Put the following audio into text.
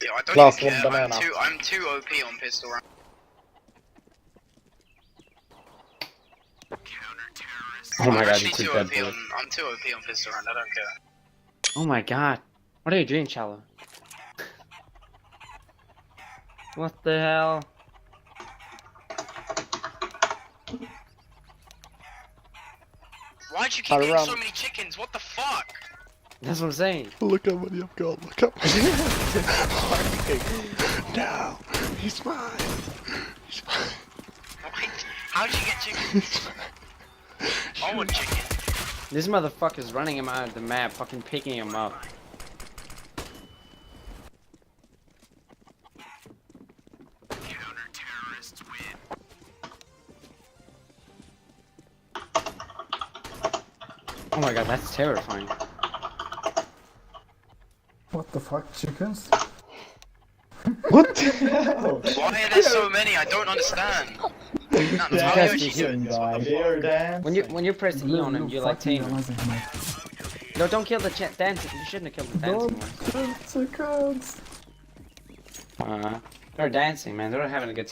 Yo, I don't Last even one care. banana. I'm too OP on pistol round. Oh my I'm god, actually you took too that OP bullet. I'm too OP on pistol round. I don't care. Oh my god. What are you doing, Shallow? What the hell? Why'd you keep Turn getting around. so many chickens? What the fuck? That's what I'm saying. Look how many I've got. Look up. No, he's mine. He's mine. Wait, how'd you get chickens? I want chicken. This motherfucker's running him out of the map, fucking picking him up. Oh my god, that's terrifying. What the fuck, chickens? What the hell? Why are there so many? I don't understand. Natalia, Because she's you doing this. What the fuck? When you press E on him, you like fucking tame him. amazing, mate. No, don't kill the dancing. You shouldn't have killed the dancing ones. Don't chickens! They're dancing, man. They're having a good time.